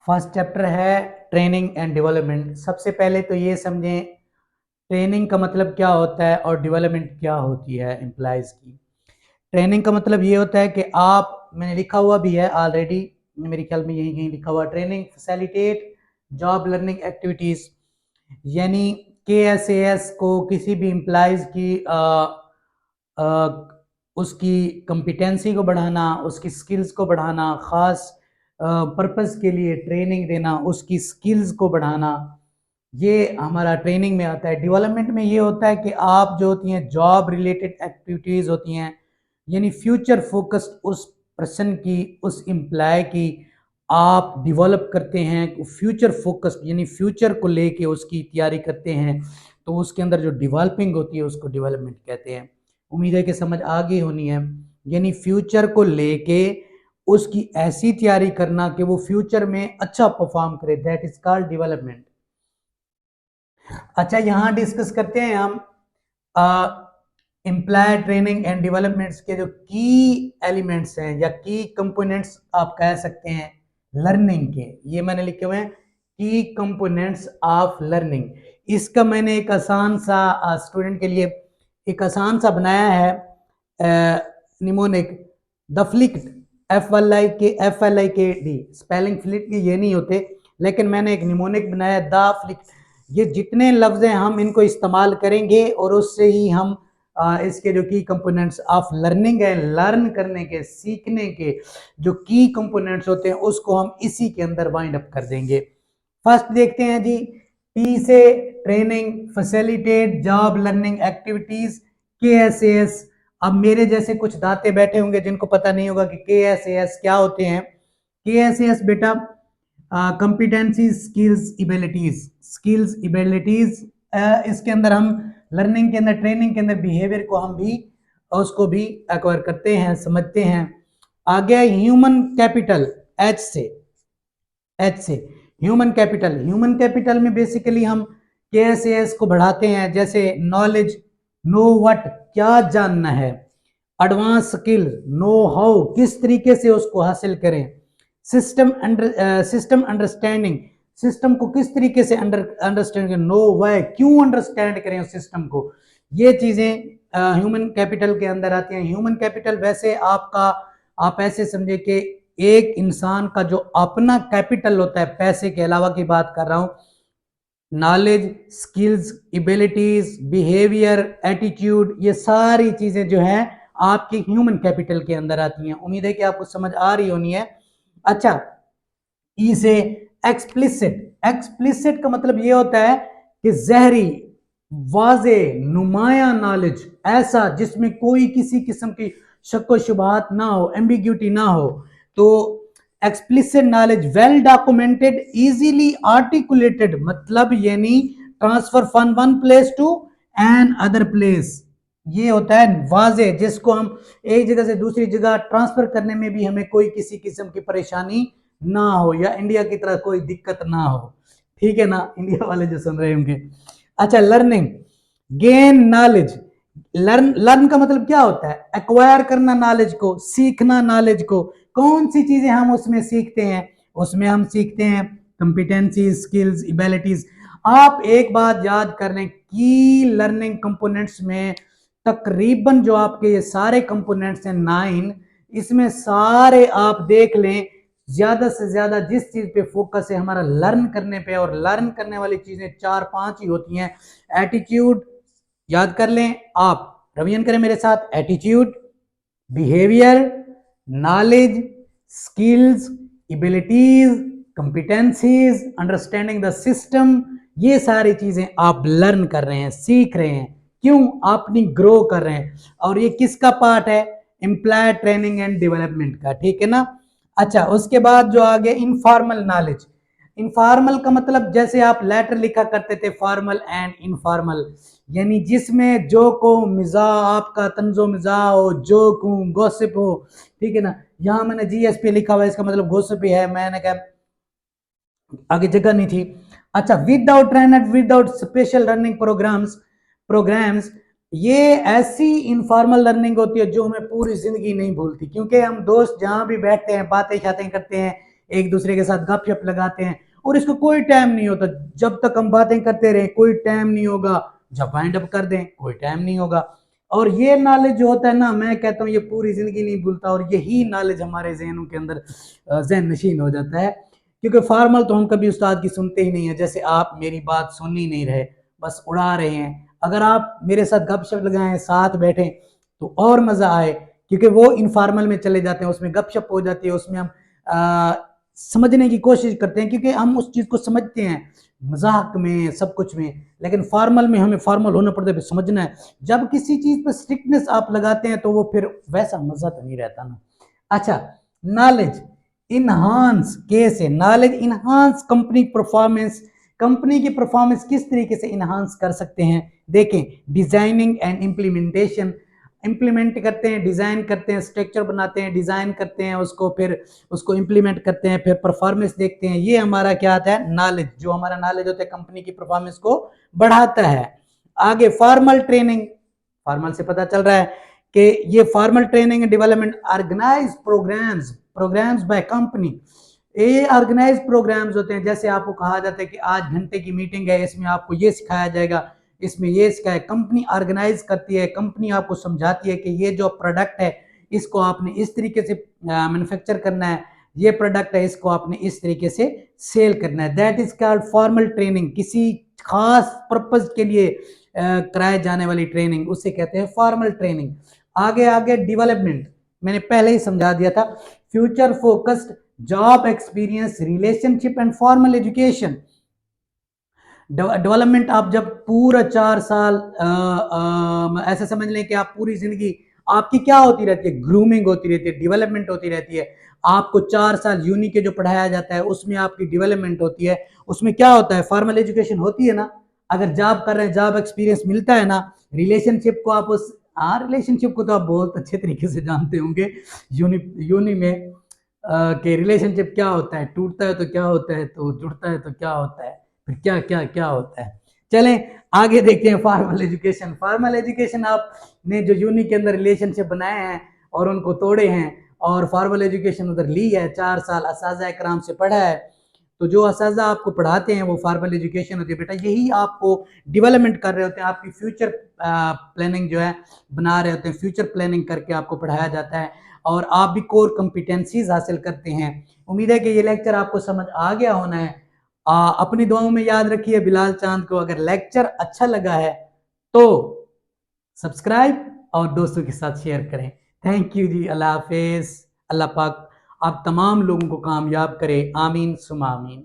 First chapter है training and development. सबसे पहले तो ये समझें ट्रेनिंग का मतलब क्या होता है और डेवलपमेंट क्या होती है एम्प्लॉयज़ की। ट्रेनिंग का मतलब ये होता है कि मैंने लिखा हुआ भी है ऑलरेडी, मेरे ख्याल में यही कहीं लिखा हुआ, training facilitate job learning activities, यानी KSAS को किसी भी एम्प्लॉयज़ की उसकी कम्पिटेंसी को बढ़ाना, उसकी स्किल्स को बढ़ाना, ख़ास पर्पस के लिए ट्रेनिंग देना, उसकी स्किल्स को बढ़ाना, ये हमारा ट्रेनिंग में आता है। डेवलपमेंट में ये होता है कि आप जो होती हैं जॉब रिलेटेड एक्टिविटीज़ होती हैं, यानी फ्यूचर फोकस्ड उस पर्सन की, उस एम्प्लॉय की आप डेवलप करते हैं, फ्यूचर फोकस्ड यानी फ्यूचर को लेके उसकी तैयारी करते हैं, तो उसके अंदर जो डेवलपिंग होती है उसको डेवलपमेंट कहते हैं। उम्मीद है कि समझ आ गई होनी है। यानी फ्यूचर को लेके उसकी ऐसी तैयारी करना कि वो फ्यूचर में अच्छा परफॉर्म करे, दैट इज कॉल्ड डेवलपमेंट। अच्छा, यहाँ डिस्कस करते हैं हम एम्प्लॉय ट्रेनिंग एंड डेवलपमेंट्स के जो की एलिमेंट्स हैं या की कंपोनेंट्स आप कह सकते हैं लर्निंग के। ये मैंने लिखे हुए हैं की कंपोनेंट्स ऑफ लर्निंग। इसका मैंने एक आसान सा स्टूडेंट के लिए एक आसान सा बनाया है mnemonic the flicked FLIKD। Spelling flicked के ये नहीं होते, लेकिन मैंने एक निमोनिक बनाया द फ्लिक्ड। ये जितने लफ्ज़ हैं हम इनको इस्तेमाल करेंगे और उससे ही हम इसके जो की कंपोनेंट्स ऑफ लर्निंग है, लर्न करने के, सीखने के जो की कंपोनेंट्स होते हैं उसको हम इसी के अंदर वाइंड अप कर देंगे। फर्स्ट देखते हैं जी, टी से training facilitate job learning activities KSAS। अब मेरे जैसे कुछ दाते बैठे होंगे जिनको पता नहीं होगा कि KSAS क्या होते हैं। KSAS बेटा competency skills abilities, skills abilities, इसके अंदर हम लर्निंग के अंदर, ट्रेनिंग के अंदर बिहेवियर को हम भी उसको भी एक्वायर करते हैं, समझते हैं। आगे ह्यूमन कैपिटल, एच से ह्यूमन कैपिटल। ह्यूमन कैपिटल में बेसिकली हम KSAS को बढ़ाते हैं, जैसे नॉलेज, नो व्हाट, क्या जानना है, एडवांस स्किल, नो हाउ, किस तरीके से उसको हासिल करें, सिस्टम अंडरस्टैंडिंग, सिस्टम को किस तरीके से अंडरस्टैंड करें, नो वाई, क्यों अंडरस्टैंड करें उस सिस्टम को। ये चीजें ह्यूमन कैपिटल के अंदर आती हैं। ह्यूमन कैपिटल वैसे आप ऐसे समझे कि एक इंसान का जो अपना कैपिटल होता है, पैसे के अलावा की बात कर रहा हूं, knowledge, skills, abilities, behaviour, attitude, ये सारी चीजें जो है आपकी ह्यूमन कैपिटल के अंदर आती हैं। उम्मीद है कि आपको समझ आ रही होनी है। अच्छा, ई से एक्सप्लिसिट। एक्सप्लिसिट का मतलब ये होता है कि जहरी, वाजे, नुमाया नॉलेज, ऐसा जिसमें कोई किसी किस्म की शक व शुबहात ना हो, एम्बिग्यूटी ना हो। तो explicit knowledge, well documented, easily articulated, मतलब यानी transfer from one place to another place. ये होता है वाजे, जिसको हम एक जगह से दूसरी जगह ट्रांसफर करने में भी हमें कोई किसी किस्म की परेशानी ना हो, या इंडिया की तरह कोई दिक्कत ना हो। ठीक है ना, इंडिया वाले जो सुन रहे होंगे। अच्छा, लर्निंग, गेन नॉलेज। लर्न का मतलब क्या होता है? एक्वायर करना नॉलेज को, सीखना नॉलेज को। कौन सी चीजें हम उसमें सीखते हैं? उसमें हम सीखते हैं कंपिटेंसी, स्किल्स, एबिलिटीज। आप एक बात याद कर लें कि लर्निंग कंपोनेंट्स में तकरीबन जो आपके ये सारे कंपोनेंट्स हैं 9, इसमें सारे आप देख लें ज्यादा से ज्यादा जिस चीज पे फोकस है हमारा लर्न करने पे, और लर्न करने वाली चीजें 4-5 ही होती हैं। एटीट्यूड याद कर लें, आप रिवीजन करें मेरे साथ, attitude, behaviour, knowledge, skills, abilities, कंपिटेंसीज, understanding the system, ये सारी चीजें आप लर्न कर रहे हैं, सीख रहे हैं। क्यों? आप अपनी ग्रो कर रहे हैं। और ये किसका पार्ट है? एम्प्लॉय ट्रेनिंग एंड डेवलपमेंट का। ठीक है ना। अच्छा, उसके बाद जो आगे इनफॉर्मल नॉलेज। इनफॉर्मल का मतलब जैसे आप लेटर लिखा करते थे, फॉर्मल एंड इनफॉर्मल, यानी जिसमें जो को मिजा, आपका तंजो मिजा हो, जोक हो, गॉसिप हो। ठीक है ना। यहाँ मैंने GSP लिखा हुआ है, इसका मतलब गॉसिप ही है, मैंने कहा आगे जगह नहीं थी। अच्छा, without trainer, without special learning programmes, ये ऐसी इनफॉर्मल लर्निंग होती है जो हमें पूरी जिंदगी नहीं भूलती, क्योंकि हम दोस्त जहां भी बैठते हैं बातें शातें करते हैं, एक दूसरे के साथ गपशप लगाते हैं, और इसको कोई टाइम नहीं होता। जब तक हम बातें करते रहे कोई टाइम नहीं होगा, जब वाइंड अप कर दें कोई टाइम नहीं होगा। और ये नॉलेज जो होता है ना, मैं कहता हूँ ये पूरी जिंदगी नहीं भूलता, और यही नॉलेज हमारे जहनों के अंदर जहन नशीन हो जाता है। क्योंकि फॉर्मल तो हम कभी उस्ताद की सुनते ही नहीं है, जैसे आप मेरी बात सुन ही नहीं रहे, बस उड़ा रहे हैं। अगर आप मेरे साथ गपशप लगाएं, साथ बैठें, तो और मजा आए, क्योंकि वो इनफॉर्मल में चले जाते हैं, उसमें गपशप हो जाती है, उसमें हम आ, समझने की कोशिश करते हैं, क्योंकि हम उस चीज को समझते हैं मजाक में सब कुछ में। लेकिन फॉर्मल में हमें फॉर्मल होना पड़ता है, फिर समझना है। जब किसी चीज पर स्ट्रिक्टनेस आप लगाते हैं तो वो फिर वैसा मजा तो नहीं रहता ना। अच्छा, नॉलेज इनहांस कैसे, knowledge enhance company performance, company की परफॉर्मेंस किस तरीके से इनहांस कर सकते हैं। देखें, डिजाइनिंग एंड इम्प्लीमेंटेशन, इम्प्लीमेंट करते हैं, डिजाइन करते हैं, स्ट्रक्चर बनाते हैं, डिजाइन करते हैं उसको, फिर उसको इम्प्लीमेंट करते हैं, फिर परफॉर्मेंस देखते हैं। ये हमारा क्या आता है, नॉलेज। जो हमारा नॉलेज होता है कंपनी की परफॉर्मेंस को बढ़ाता है। आगे फॉर्मल ट्रेनिंग, फॉर्मल से पता चल रहा है कि ये formal training and development organise programmes, programmes by company. ये ऑर्गेनाइज प्रोग्राम्स होते हैं, जैसे आपको कहा जाता है कि आज घंटे की मीटिंग है, इसमें आपको ये सिखाया जाएगा, इसमें ये सिखाया। कंपनी ऑर्गेनाइज करती है, कंपनी आपको समझाती है कि ये जो प्रोडक्ट है इसको आपने इस तरीके से मैन्युफैक्चर करना है, ये प्रोडक्ट है इसको आपने इस तरीके से सेल करना है। That is called formal training. किसी खास पर्पज के लिए कराए जाने वाली ट्रेनिंग, उसे कहते हैं फॉर्मल ट्रेनिंग। आगे आगे डेवलपमेंट, मैंने पहले ही समझा दिया था। Future focused job experience, relationship and formal education. Development, आप जब पूरा 4 साल ऐसा समझ लें कि आप पूरी जिंदगी आपकी क्या होती रहती है, ग्रूमिंग होती रहती है, डेवलपमेंट होती रहती है। आपको 4 साल यूनी के जो पढ़ाया जाता है उसमें आपकी डेवलपमेंट होती है। उसमें क्या होता है, फॉर्मल एजुकेशन होती है ना। अगर जॉब कर रहे हैं, जॉब एक्सपीरियंस मिलता है ना। रिलेशनशिप को आप उस, हाँ रिलेशनशिप को तो आप बहुत अच्छे तरीके से जानते होंगे। यूनी यूनी में कि रिलेशनशिप क्या होता है, टूटता है तो क्या होता है, तो जुड़ता है तो क्या होता है, फिर क्या क्या क्या होता है। चलें आगे देखते हैं फॉर्मल एजुकेशन। फॉर्मल एजुकेशन आपने जो यूनी के अंदर रिलेशनशिप बनाए हैं और उनको तोड़े हैं, और फॉर्मल एजुकेशन उधर ली है, 4 साल असाज़ा इकराम से पढ़ा है, तो जो असाज़ा आपको पढ़ाते हैं वो फॉर्मल एजुकेशन होती है। बेटा यही आपको डेवलपमेंट कर रहे होते हैं, आपकी फ्यूचर प्लानिंग जो है बना रहे होते हैं, फ्यूचर प्लानिंग करके आपको पढ़ाया जाता है, और आप भी कोर कंपिटेंसीज हासिल करते हैं। उम्मीद है कि ये लेक्चर आपको समझ आ गया होना है। अपनी दुआओं में याद रखिए बिलाल चांद को। अगर लेक्चर अच्छा लगा है तो सब्सक्राइब और दोस्तों के साथ शेयर करें। थैंक यू जी, अल्लाह हाफिज। अल्लाह पाक आप तमाम लोगों को कामयाब करे, आमीन सुमा आमीन।